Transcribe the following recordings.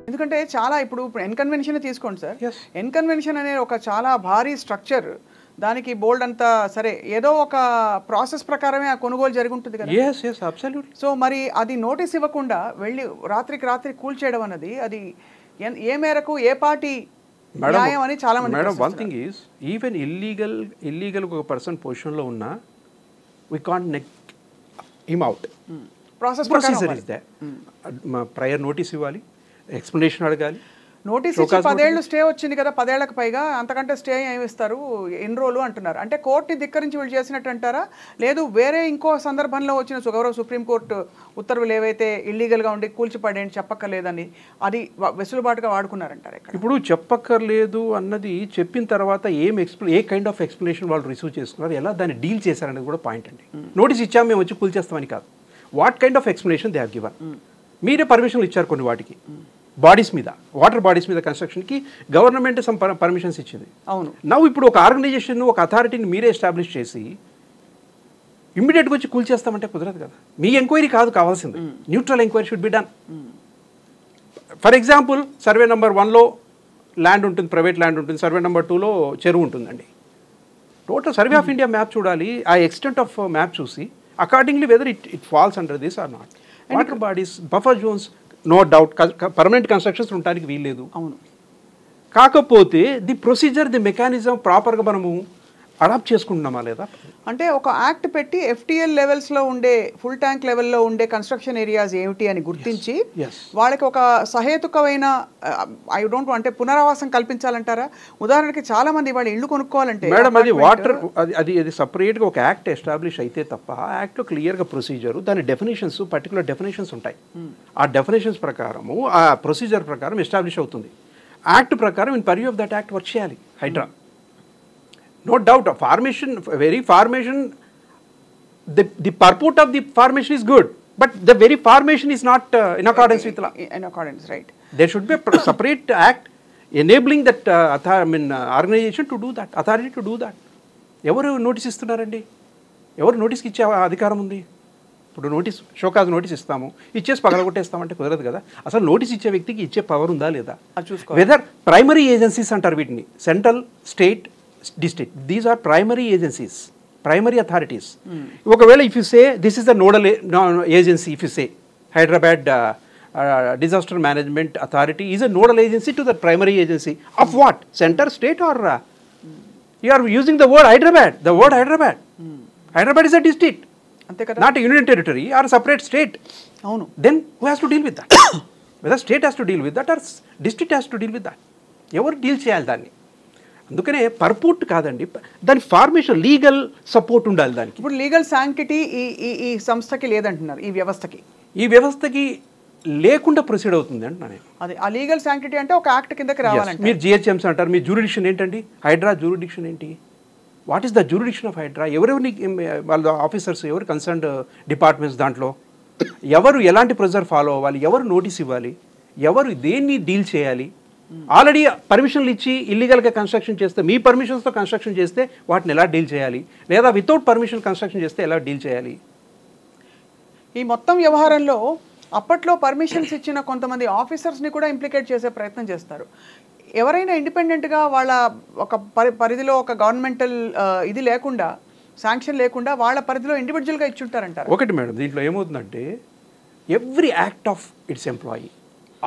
ఎందుకంటే చాలా ఇప్పుడు ఎన్కన్వెన్షన్ తీసుకోండి సార్. Yes. ఎన్కన్వెన్షన్ అనే ఒక చాలా భారీ స్ట్రక్చర్, దానికి బోల్డ్ అంతా సరే ఏదో ఒక ప్రాసెస్ ప్రకారమే ఆ కొనుగోలు జరిగి ఉంటుంది కదా. yes yes absolutely. సో మరి అది నోటీస్ ఇవ్వకుండా వెళ్ళి రాత్రికి రాత్రి కూల్చేయడం అన్నది అది ఏ మేరకు ఏ పార్టీ న్యాయం అని చాలా మంది madam one thing is even illegal ఒక పర్సన్ పొజిషన్లో ఉన్నా we can't neck him out. Procedure is they. Prior notice ఇవ్వాలి, ఎక్స్ప్లెనేషన్ అడగాలి. నోటీస్ ఇచ్చి 10 ఏళ్ళు స్టే వచ్చింది కదా, 10 ఏళ్లకు పైగా, అంతకంటే స్టే ఏమి ఇస్తారు, ఎన్ని రోజులు అంటున్నారు. అంటే కోర్టుని ధిక్కరించి వీళ్ళు చేసినట్టు అంటారా, లేదు వేరే ఇంకో సందర్భంలో వచ్చిన గౌరవ సుప్రీంకోర్టు ఉత్తర్వులు ఏవైతే ఇల్లీగల్గా ఉండి కూల్చిపడేంటి చెప్పక్కర్లేదని అది వెసులుబాటుగా వాడుకున్నారంటారు ఇక్కడ? ఇప్పుడు చెప్పక్కర్లేదు అన్నది చెప్పిన తర్వాత ఏ కైండ్ ఆఫ్ ఎక్స్ప్లెనేషన్ వాళ్ళు రిసీవ్ చేసుకున్నారు, ఎలా దాన్ని డీల్ చేశారనేది కూడా పాయింట్ అండి. నోటీస్ ఇచ్చాము మేము వచ్చి కూల్చేస్తామని కాదు. What kind of explanation they have given. మీరే పర్మిషన్లు ఇచ్చారు కొన్ని వాటికి, బాడీస్ మీద, వాటర్ బాడీస్ మీద కన్స్ట్రక్షన్కి గవర్నమెంట్ సమ్ పర్మిషన్స్ ఇచ్చింది. అవును. నవ్వు ఇప్పుడు ఒక ఆర్గనైజేషన్ ఒక అథారిటీని మీరే ఎస్టాబ్లిష్ చేసి ఇమ్మీడియట్గా వచ్చి కూల్చేస్తామంటే కుదరదు కదా. మీ ఎంక్వైరీ కాదు కావాల్సింది, neutral enquiry should be done. For example survey number 1లో ల్యాండ్ ఉంటుంది, ప్రైవేట్ ల్యాండ్ ఉంటుంది, సర్వే నెంబర్ 2లో చెరువు ఉంటుందండి. Total survey of India map చూడాలి, ఆ ఎక్స్టెంట్ ఆఫ్ మ్యాప్ చూసి accordingly whether it falls under this or not. Water bodies, buffer zones, no doubt permanent constructions ఉండడానికి వీల్లేదు. అవును. కాకపోతే ది ప్రొసీజర్, ది మెకానిజం ప్రాపర్గా మనము అడాప్ట్ చేసుకుంటున్నామా లేదా? అంటే ఒక యాక్ట్ పెట్టి FTL లెవెల్స్లో ఉండే, ఫుల్ ట్యాంక్ లెవెల్లో ఉండే కన్స్ట్రక్షన్ ఏరియాస్ ఏమిటి అని గుర్తించి వాళ్ళకి ఒక సహేతుకమైన అంటే పునరావాసం కల్పించాలంటారా? ఉదాహరణకి చాలా మంది వాళ్ళ ఇల్లు కొనుక్కోవాలంటే మేడం అది వాటర్ అది సపరేట్గా ఒక యాక్ట్ ఎస్టాబ్లిష్ అయితే తప్ప, యాక్ట్లో క్లియర్గా ప్రొసీజర్, దాని డెఫినేషన్స్, పర్టికులర్ డెఫినేషన్స్ ఉంటాయి. ఆ డెఫినేషన్స్ ప్రకారము, ఆ ప్రొసీజర్ ప్రకారం ఎస్టాబ్లిష్ అవుతుంది. యాక్ట్ ప్రకారం in purview of that act work చేయాలి Hydraa. No doubt, formation, the purport of the formation is good, but the very formation is not in accordance with law. In accordance, right. There should be a separate act enabling that organization to do that, authority to do that. ఎవరు notice ఇస్తున్నారండి? ఎవరు నోటీస్కి ఇచ్చే అధికారం ఉంది? ఇప్పుడు show cause notice ఇస్తాము, ఇచ్చేసి పగలగొట్టేస్తామంటే కుదరదు కదా. అసలు నోటీస్ ఇచ్చే వ్యక్తికి ఇచ్చే పవర్ ఉందా లేదా చూసుకో. వెదర్ ప్రైమరీ ఏజెన్సీస్ అంటారు వీటిని, central, state, district, these are primary agencies, primary authorities. ఒకవేళ if you say this is the nodal agency, if you say Hyderabad disaster management authority is a nodal agency to the primary agency of what? Center, state, or you are using the word Hyderabad. The word Hyderabad. Hyderabad is a district, ante kada, not a union territory or a separate state. Avunu. Then who has to deal with that? Whether state has to deal with that or district has to deal with that. ఎవరు deal చేయాలి దాన్ని? అందుకనే పర్పూట్ కాదండి, దాని formation, legal support ఉండాలి దానికి. ఇప్పుడు legal sanctity ఈ సంస్థకి లేదంటున్నారు, ఈ వ్యవస్థకి లేకుండా ప్రొసీడ్ అవుతుంది అంటున్నాను. అదే ఆ లీగల్ శాంక్టిటీ అంటే ఒక యాక్ట్ కిందకి రావాలంటే. మీరు GHMs అంటారు, మీ జ్యూరిడిక్షన్ ఏంటండి? హైడ్రా జ్యూరిడిక్షన్ ఏంటి? What is the jurisdiction of Hydra? ఎవరెవరిని వాళ్ళ ఆఫీసర్స్, ఎవరు కన్సర్న్డ్ డిపార్ట్మెంట్స్, దాంట్లో ఎవరు ఎలాంటి ప్రొసీజర్ ఫాలో అవ్వాలి, ఎవరు నోటీస్ ఇవ్వాలి, ఎవరు దేన్ని డీల్ చేయాలి? ఆల్రెడీ పర్మిషన్లు ఇచ్చి ఇల్లీగల్గా కన్స్ట్రక్షన్ చేస్తే, మీ పర్మిషన్స్తో కన్స్ట్రక్షన్ చేస్తే వాటిని ఎలా డీల్ చేయాలి, లేదా వితౌట్ పర్మిషన్ కన్స్ట్రక్షన్ చేస్తే ఎలా డీల్ చేయాలి? ఈ మొత్తం వ్యవహారంలో అప్పట్లో పర్మిషన్స్ ఇచ్చిన కొంతమంది ఆఫీసర్స్ని కూడా ఇంప్లికేట్ చేసే ప్రయత్నం చేస్తారు. ఎవరైనా ఇండిపెండెంట్గా వాళ్ళ ఒక పరిధిలో ఒక గవర్నమెంటల్ ఇది లేకుండా, శాంక్షన్ లేకుండా వాళ్ళ పరిధిలో ఇండివిజువల్గా ఇచ్చుంటారంటారు. ఒకటి మేడం, దీంట్లో ఏమవుతుందంటే every act of it's employee,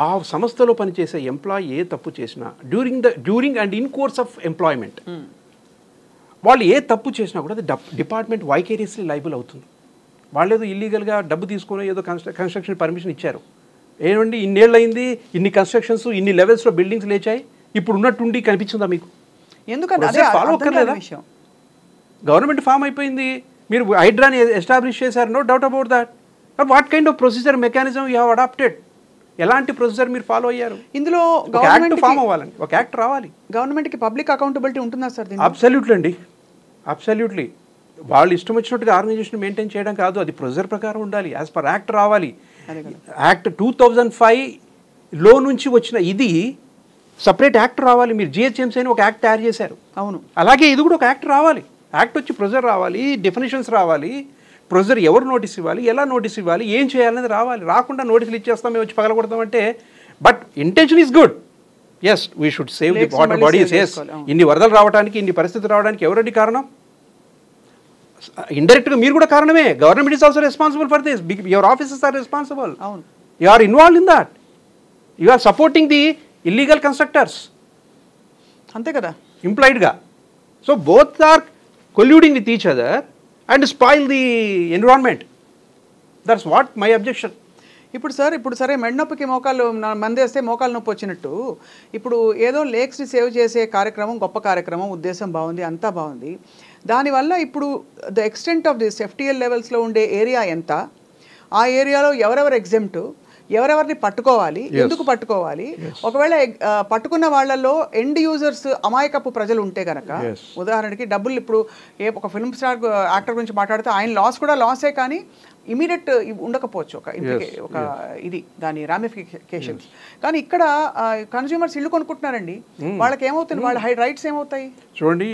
ఆ సంస్థలో పనిచేసే ఎంప్లాయీ ఏ తప్పు చేసినా during and in course of employment, వాళ్ళు ఏ తప్పు చేసినా కూడా అది డిపార్ట్మెంట్ వైకేరియస్లీ లైబుల్ అవుతుంది. వాళ్ళు ఏదో ఇల్లీగల్గా డబ్బు తీసుకొని ఏదో కన్స్ట్రక్షన్ పర్మిషన్ ఇచ్చారు, ఏమండి ఇన్నేళ్ళు అయింది, ఇన్ని కన్స్ట్రక్షన్స్, ఇన్ని లెవెల్స్లో బిల్డింగ్స్ లేచాయి, ఇప్పుడు ఉన్నట్టుండి కనిపించిందా మీకు? ఎందుకంటే ఫాలో అవ్వక్కర్లేదా? గవర్నమెంట్ ఫామ్ అయిపోయింది, మీరు హైడ్రాని ఎస్టాబ్లిష్ చేశారు, no doubt about that. What kind of procedure mechanism you have adopted? ఎలాంటి ప్రొసీజర్ మీరు ఫాలో అయ్యారు? ఇందులో గవర్నమెంట్ ఫామ్ అవ్వాలండి, ఒక యాక్ట్ రావాలి. గవర్నమెంట్కి పబ్లిక్ అకౌంటబిలిటీ ఉంటుందా సార్? అబ్సల్యూట్లీ అండి, అబ్సల్యూట్లీ. వాళ్ళు ఇష్టం వచ్చినట్టుగా ఆర్గనైజేషన్ మెయింటైన్ చేయడం కాదు, అది ప్రొసీజర్ ప్రకారం ఉండాలి, యాజ్ పర్ యాక్ట్ రావాలి. యాక్ట్ 2005లో నుంచి వచ్చిన ఇది సపరేట్ యాక్ట్ రావాలి. మీరు GHMs అని ఒక యాక్ట్ తయారు చేశారు, అవును, అలాగే ఇది కూడా ఒక యాక్ట్ రావాలి. యాక్ట్ వచ్చి ప్రొసీజర్ రావాలి, డెఫినేషన్స్ రావాలి, ప్రొసీజర్ ఎవరు నోటీస్ ఇవ్వాలి, ఎలా నోటీస్ ఇవ్వాలి, ఏం చేయాలనేది రావాలి. రాకుండా నోటీసులు ఇచ్చేస్తాం, మేము వచ్చి పగలగొడతామంటే, but intention is good. Yes, we should save the water bodies. Yes, ఇన్ని వరదలు రావడానికి, ఇన్ని పరిస్థితులు రావడానికి ఎవరండి కారణం? ఇండైరెక్ట్గా మీరు కూడా కారణమే. Government is also responsible for this. Your officers are responsible. You are involved in that. You are supporting the illegal constructors, అంతే కదా, ఇంప్లాయిడ్గా. So both are colluding with each other and spoil the environment. That's what my objection. ఇప్పుడు సరే మెడనొప్పికి మోకాలు మందేస్తే మోకాలు నొప్పి వచ్చినట్టు, ఇప్పుడు ఏదో లేక్స్ని సేవ్ చేసే కార్యక్రమం గొప్ప కార్యక్రమం, ఉద్దేశం బాగుంది, అంతా బాగుంది. దానివల్ల ఇప్పుడు the extent of this FTL లెవెల్స్లో ఉండే ఏరియా ఎంత, ఆ ఏరియాలో ఎవరెవరు ఎగ్జెంప్ట్, ఎవరెవరిని పట్టుకోవాలి, ఎందుకు పట్టుకోవాలి, ఒకవేళ పట్టుకున్న వాళ్ళల్లో ఎండ్ యూజర్స్ అమాయకపు ప్రజలు ఉంటే గనక, ఉదాహరణకి డబ్బులు, ఇప్పుడు ఒక ఫిల్మ్ స్టార్ యాక్టర్ గురించి మాట్లాడితే ఆయన లాస్ కూడా లాసే, కానీ ఇమీడియట్ ఉండకపోవచ్చు ఒక ఇది దాని రామిఫికేషన్స్. కానీ ఇక్కడ కన్స్యూమర్స్ ఇల్లు కొనుక్కుంటున్నారండి, వాళ్ళకి ఏమవుతుంది, వాళ్ళ రైట్స్ ఏమవుతాయి? చూడండి,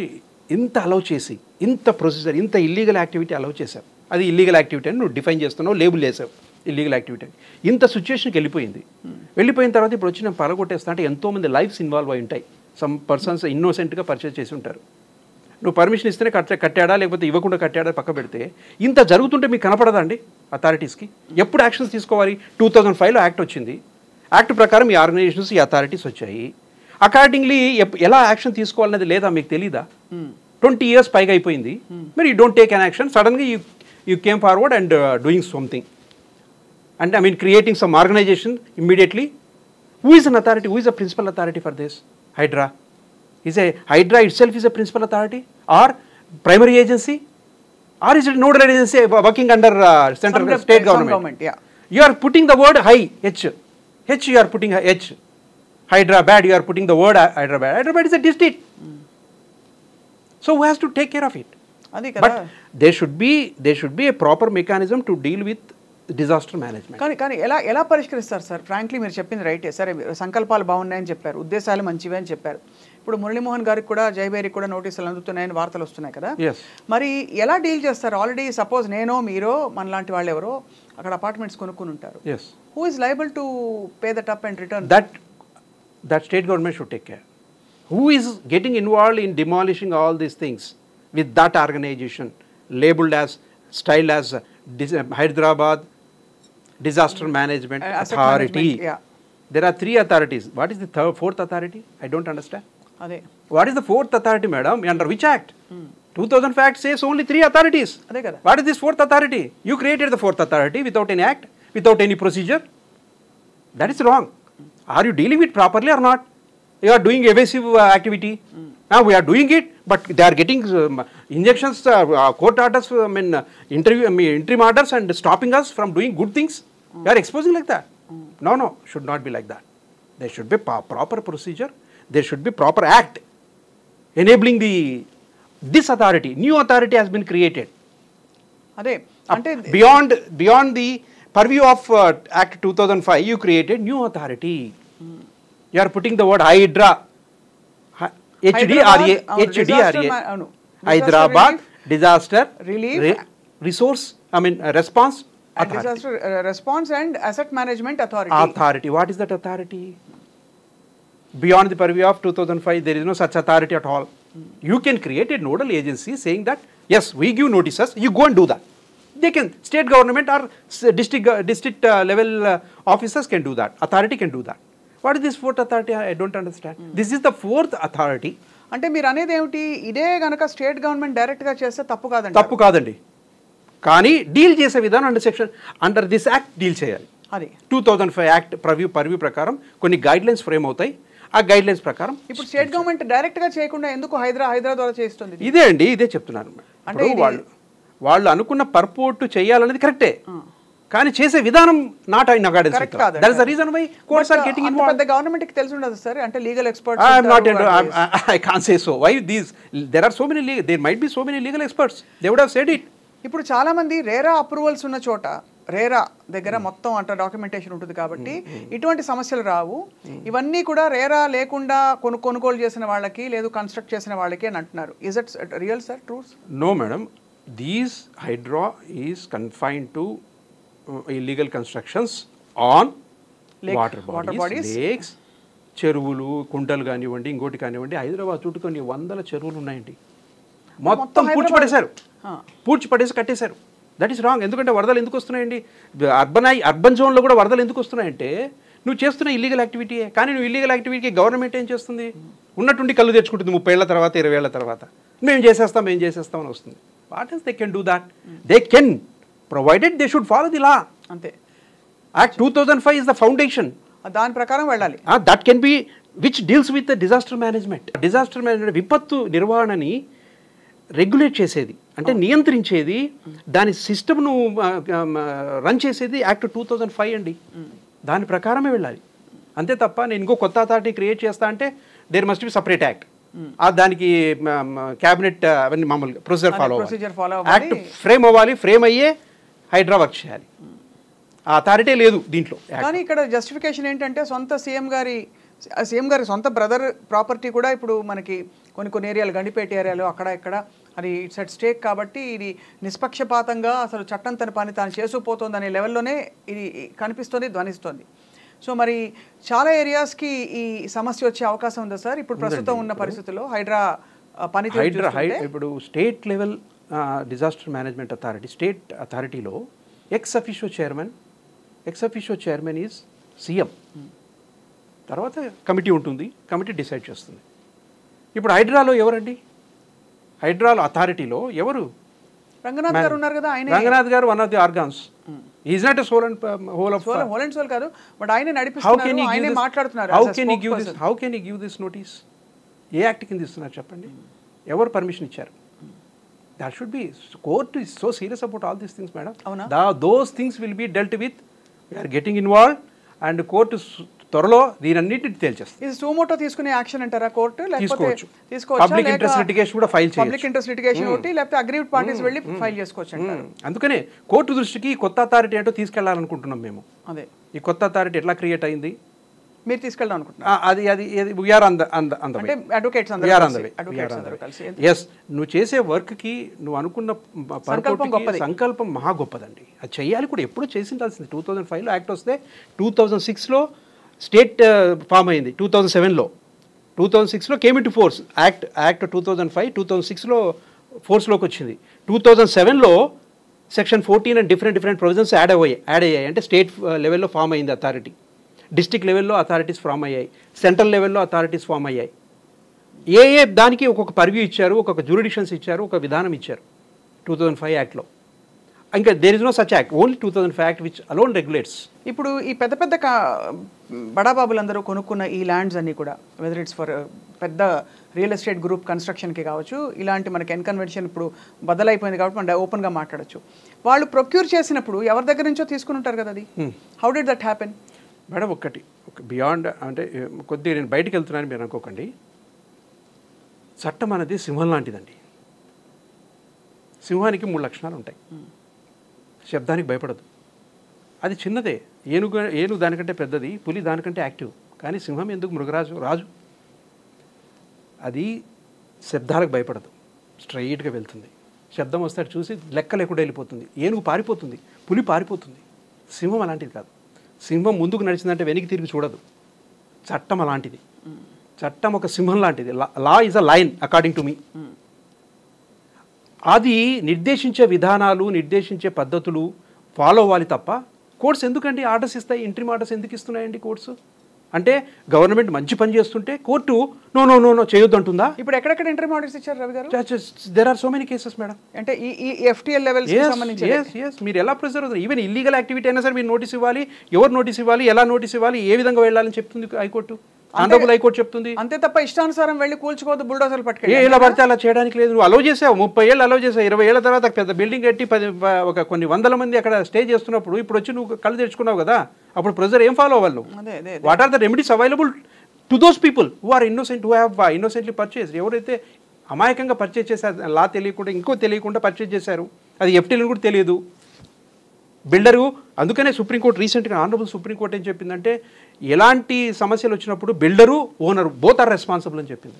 ఇంత అలౌ చేసి, ఇంత ప్రొసీజర్, ఇంత ఇల్లీగల్ యాక్టివిటీ అలౌ చేశారు. అది ఇల్లీగల్ యాక్టివిటీ అని నువ్వు డిఫైన్ చేస్తున్నావు, లేబుల్ వేసావు ఇల్లీగల్ యాక్టివిటీ. ఇంత సిచ్యువేషన్కి వెళ్ళిపోయిన తర్వాత ఇప్పుడు వచ్చి నేను పగలగొట్టేస్తా అంటే ఎంతోమంది లైఫ్స్ ఇన్వాల్వ్ అయి ఉంటాయి. సమ్ పర్సన్స్ ఇన్నోసెంట్గా పర్చేస్ చేసి ఉంటారు. నువ్వు పర్మిషన్ ఇస్తేనే కట్టాడా లేకపోతే ఇవ్వకుండా కట్టాడా పక్క పెడితే, ఇంత జరుగుతుంటే మీకు కనపడదా అండి అథారిటీస్కి? ఎప్పుడు యాక్షన్స్ తీసుకోవాలి? 2005లో యాక్ట్ వచ్చింది. యాక్ట్ ప్రకారం ఈ ఆర్గనైజేషన్స్, ఈ అథారిటీస్ వచ్చాయి. అకార్డింగ్లీ ఎలా యాక్షన్ తీసుకోవాలనేది లేదా మీకు తెలీదా? 20 years పైగా అయిపోయింది, మరి you don't take an action. సడన్గా you came forward and doing something. And I mean creating some organization immediately. Who is an authority? Who is a principal authority for this? Hydra. Hydra itself is a principal authority or primary agency? Or is it nodal agency working under central state government? Yeah. You are putting the word high, H. H you are putting H. Hyderabad, you are putting the word Hyderabad. Hyderabad is a district. So who has to take care of it? But there should be a proper mechanism to deal with disaster management. కానీ ఎలా పరిష్కరిస్తారు sir? Frankly మీరు చెప్పింది రైటే. సరే, సంకల్పాలు బాగున్నాయని చెప్పారు, ఉద్దేశాలు మంచివే అని చెప్పారు. ఇప్పుడు మురళీమోహన్ గారికి కూడా, జయబేరికి కూడా నోటీసులు అందుతున్నాయని వార్తలు వస్తున్నాయి కదా, మరి ఎలా డీల్ చేస్తారు? ఆల్రెడీ సపోజ్ నేనో మీరో మనలాంటి వాళ్ళు ఎవరో అక్కడ అపార్ట్మెంట్స్ కొనుక్కుని ఉంటారు. Who is liable to pay that up and return? That state government should take care. Who is getting involved in demolishing all these things with that organization labeled as, styled as Hyderabad Disaster Management Authority? There are 3 authorities. What is the fourth authority? I don't understand. What is the fourth authority, madam? Under which act? 2005 Act says only 3 authorities. What is this fourth authority? You created the fourth authority without any act, without any procedure. That is wrong. Are you dealing with properly or not? You are doing evasive activity. Now we are doing it, but they are getting injunctions, court orders, interim orders, and stopping us from doing good things. You are exposing like that. No, should not be like that. There should be proper procedure. There should be proper act enabling this authority. New authority has been created. Beyond the purview of Act 2005, you created new authority. You are putting the word Hydra. HDRA. Hyderabad Disaster Relief Resource. Response Authority. Disaster Response and Asset Management Authority. What is that authority? Beyond the purview of 2005, there is no such authority at all. You can create a nodal agency saying that yes, we give notices. You go and do that. They can. State government or district level officers can do that. Authority can do that. What is this fourth authority? I don't understand. This is the fourth authority. అంటే మీరు అనేది ఏమిటి? ఇదే గనక state government direct గా చేస్తే తప్పు కాదండి? తప్పు కాదండి, కానీ డీల్ చేసే విధానం అండర్ దిస్ యాక్ట్ డీల్ చేయాలి. అది 2005 యాక్ట్ పర్వ్యూ ప్రకారం కొన్ని గైడ్ లైన్స్ ఫ్రేమ్ అవుతాయి. ఆ గైడ్ లైన్స్ ప్రకారం ఇప్పుడు స్టేట్ గవర్నమెంట్ డైరెక్ట్ గా చేయకుండా ఎందుకు హైదరాబాద్ ద్వారా చేస్తుంది? ఇదే చెప్తున్నాను. అంటే వాళ్ళు అనుకున్న పర్పోర్ట్ చేయాలనేది కరెక్టే, కానీ చేసే విధానం నాట్ అయిన కరెక్ట్ కాదు. That is the reason why courts are getting involved. పెద్ద గవర్నమెంట్ కి తెలిసి ఉండదు సార్, అంటే legal experts. I can't say so. Why these? There are so many there might be so many legal experts. They would have said it. ఇప్పుడు చాలా మంది RERA approvals ఉన్న చోట, రేరా దగ్గర మొత్తం అంటే డాక్యుమెంటేషన్ ఉంటుంది కాబట్టి ఇటువంటి సమస్యలు రావు. ఇవన్నీ కూడా రేరా లేకుండా కొనుగోలు చేసిన వాళ్ళకి లేదు కన్స్ట్రక్ట్ చేసిన వాళ్ళకి అని అంటున్నారు. Is it real sir? ట్రూస్? No madam. These hydra is confined to illegal constructions on water bodies, lakes, చెరువులు, కుంటలు కానివ్వండి, ఇంకోటి కానివ్వండి. హైదరాబాద్ చుట్టూ కొన్ని వందల చెరువులు ఉన్నాయండి. మొత్తం పూడ్చిపడేసి కట్టేశారు. That is wrong. ఎందుకంటే వరదలు ఎందుకు వస్తున్నాయండి? అర్బన్ జోన్లో కూడా వరదలు ఎందుకు వస్తున్నాయంటే నువ్వు చేస్తున్న ఇల్లీగల్ యాక్టివిటీయే. కానీ నువ్వు ఇల్లీగల్ యాక్టివిటీకి గవర్నమెంట్ ఏం చేస్తుంది? ఉన్నట్టుండి కళ్ళు తెచ్చుకుంటుంది 30 ఏళ్ల తర్వాత, 20 ఏళ్ల తర్వాత. మేము చేసేస్తాం అని వస్తుంది. What is they can do that? They can, provided they should follow the law. అంతే. Act 2005 is the foundation. దాని ప్రకారం వెళ్ళాలి. That can be which deals with the disaster management. Disaster management విపత్తు నిర్వహణని రెగ్యులేట్ చేసేది, అంటే నియంత్రించేది, దాని సిస్టమ్ను రన్ చేసేది యాక్ట్ 2005 అండి. దాని ప్రకారమే వెళ్ళాలి. అంతే తప్ప నేను ఇంకో కొత్త అథారిటీ క్రియేట్ చేస్తా అంటే there must be separate act. దానికి క్యాబినెట్ అవన్నీ మామూలుగా ప్రొసీజర్ ఫాలో అవ్వాలి. యాక్ట్ ఫ్రేమ్ అవ్వాలి. ఫ్రేమ్ అయ్యే హైడ్రా వర్క్ చేయాలి. ఆ అథారిటీ లేదు దీంట్లో. కానీ ఇక్కడ జస్టిఫికేషన్ ఏంటంటే సొంత సీఎం గారి సొంత బ్రదర్ ప్రాపర్టీ కూడా ఇప్పుడు మనకి కొన్ని ఏరియాలు, గండిపేట ఏరియాలో అక్కడ ఇక్కడ అది ఇట్స్ అట్ స్టేక్. కాబట్టి ఇది నిష్పక్షపాతంగా అసలు చట్టం తన పని తాను చేసుకుపోతుంది అనే లెవెల్లోనే ఇది కనిపిస్తుంది, ధ్వనిస్తుంది. సో మరి చాలా ఏరియాస్కి ఈ సమస్య వచ్చే అవకాశం ఉందా సార్ ఇప్పుడు ప్రస్తుతం ఉన్న పరిస్థితుల్లో? హైడ్రా ఇప్పుడు state level disaster management authority, state అథారిటీలో ex officio chairman is CM. తర్వాత కమిటీ ఉంటుంది, కమిటీ డిసైడ్ చేస్తుంది. ఇప్పుడు హైడ్రాలో ఎవరండి? హైడ్రాలో అథారిటీలో ఎవరు? రంగనాథ్ గారు ఉన్నారు కదా. రంగనాథ్ గారు one of the organs. Is not whole and sole కాదు, బట్ ఆయన నడిపిస్తున్నారు, ఆయనే మాట్లాడుతున్నారు. How can you give this notice? ఏ యాక్ట్ కింద ఇస్తున్నారు చెప్పండి? ఎవరు పర్మిషన్ ఇచ్చారు? That should be, court is so serious about all these things, madam. Those things will be dealt with. We are getting involved and court త్వరలో దీనన్నిటిని తేల్చేస్తుంది. ఇది suo motu తీసుకునే action అంటారా కోర్టు? తీసుకోవచ్చు. పబ్లిక్ ఇంట్రెస్ట్ లిటిగేషన్ కూడా file చేయొచ్చు. Public interest litigation ఒకటి, లేకపోతే aggrieved parties వెళ్ళి ఫైల్ చేసుకోవచ్చు అంటారు. అందుకనే కోర్టు దృష్టికి కొత్త అథారిటీ ఏంటో తీసుకెళ్లాలనుకుంటున్నాం మేము. అదే ఈ కొత్త అథారిటీ ఎట్లా క్రియేట్ అయింది మీరు తీసుకెళ్దాం అనుకుంటున్నారు? అది we are on the way. Advocates yes, నువ్వు చేసే వర్క్కి నువ్వు అనుకున్న సంకల్పం మహా గొప్పదండి. అది చెయ్యాలి కూడా. ఎప్పుడూ చేసిండాల్సింది. 2005లో యాక్ట్ వస్తే 2006లో స్టేట్ ఫామ్ అయింది. 2006లో came into force. Act 2005 2006లో ఫోర్స్లోకి వచ్చింది. 2007లో section 14 and different provisions add అయ్యాయి. అంటే స్టేట్ లెవెల్లో ఫామ్ అయింది అథారిటీ, డిస్ట్రిక్ట్ లెవెల్లో అథారిటీస్ ఫామ్ అయ్యాయి, సెంట్రల్ లెవెల్లో అథారిటీస్ ఫామ్ అయ్యాయి. ఏ దానికి ఒక్కొక్క పర్వ్యూ ఇచ్చారు, ఒక్కొక్క జ్యూరిడిక్షన్స్ ఇచ్చారు, ఒక విధానం ఇచ్చారు 2005 యాక్ట్లో. ఇంకా there is no such act, only 2005 act which alone regulates. ఇప్పుడు ఈ పెద్ద బడాబాబులందరూ కొనుక్కున్న ఈ ల్యాండ్స్ అన్నీ కూడా, వెదర్ ఇట్స్ ఫర్ పెద్ద రియల్ ఎస్టేట్ గ్రూప్ కన్స్ట్రక్షన్కి కావచ్చు, ఇలాంటి మనకి ఎన్కన్వెన్షన్ ఇప్పుడు బదలైపోయింది కాబట్టి మనం ఓపెన్గా మాట్లాడచ్చు. వాళ్ళు ప్రొక్యూర్ చేసినప్పుడు ఎవరి దగ్గర నుంచో తీసుకుని ఉంటారు కదా, అది how did that happen? Madam ఒక బియాండ్ అంటే కొద్దిగా నేను బయటికి వెళ్తున్నాను మీరు అనుకోకండి. చట్టం అనేది సింహం లాంటిదండి. సింహానికి 3 లక్షణాలు ఉంటాయి. శబ్దానికి భయపడదు. అది చిన్నదే. ఏనుగు దానికంటే పెద్దది, పులి దానికంటే యాక్టివ్. కానీ సింహం ఎందుకు రాజు అది శబ్దాలకు భయపడదు, స్ట్రైట్గా వెళ్తుంది. శబ్దం వస్తే చూసి లెక్క లేకుండా వెళ్ళిపోతుంది. ఏనుగు పారిపోతుంది, పులి పారిపోతుంది. సింహం అలాంటిది కాదు. సింహం ముందుకు నడిచిందంటే వెనక్కి తిరిగి చూడదు. చట్టం అలాంటిది. చట్టం ఒక సింహం లాంటిది. Law is a lion according to me. అది నిర్దేశించే విధానాలు, నిర్దేశించే పద్ధతులు ఫాలో అవ్వాలి తప్ప కోర్ట్స్ ఎందుకండి ఆర్డర్స్ ఇస్తాయి? ఇంట్రీమ్ ఆర్డర్స్ ఎందుకు ఇస్తున్నాయండి కోర్ట్స్? అంటే గవర్నమెంట్ మంచి పని చేస్తుంటే కోర్టు నో చేయొద్దు అంటుందా? ఇప్పుడు ఎక్కడెక్కడ ఇంట్రీమ్ ఆర్డర్స్ ఇచ్చారు రవి గారు? There are so many cases madam. అంటే ఈ ఎఫ్టీఎల్ లెవెల్స్ సంబంధించి మీరు ఎలా ప్రెజర్ అవుతుంది? ఈవెన్ ఇల్లీగల్ యాక్టివిటీ అయినా సరే మీరు నోటీస్ ఇవ్వాలి. ఎవరు నోటీస్ ఇవ్వాలి, ఎలా నోటీస్ ఇవ్వాలి, ఏ విధంగా వెళ్ళాలని చెప్తుంది హైకోర్టు. ఆనరబుల్ హైకోర్టు చెప్తుంది. అంతే తప్ప ఇష్టానుసారం వెళ్ళి కూల్చుకోవద్దు, బుల్డోజర్లు పట్టుకెళ్ళి ఎలా పడితే అలా చేయడానికి లేదు. నువ్వు అలో చేసావు, 30 ఏళ్ళు అలో చేసావు, 20 ఏళ్ల తర్వాత పెద్ద బిల్డింగ్ కట్టి కొన్ని వందల మంది అక్కడ స్టే చేస్తున్నప్పుడు ఇప్పుడు వచ్చి నువ్వు కళ్ళు తెచ్చుకున్నావు కదా, అప్పుడు ప్రెజర్ ఏం ఫాలో అవ్వాలి? What are the remedies available to those people who are innocent, who have innocently purchase? ఎవరైతే అమాయకంగా పర్చేస్ చేశారు, లా తెలియకుండా ఇంకో తెలియకుండా పర్చేస్ చేశారు, అది ఎఫ్టీలను కూడా తెలియదు బిల్డరు. అందుకనే సుప్రీంకోర్టు రీసెంట్గా ఆనరబుల్ సుప్రీంకోర్టు ఏం చెప్పిందంటే ఎలాంటి సమస్యలు వచ్చినప్పుడు builder, owner both are responsible అని చెప్పింది.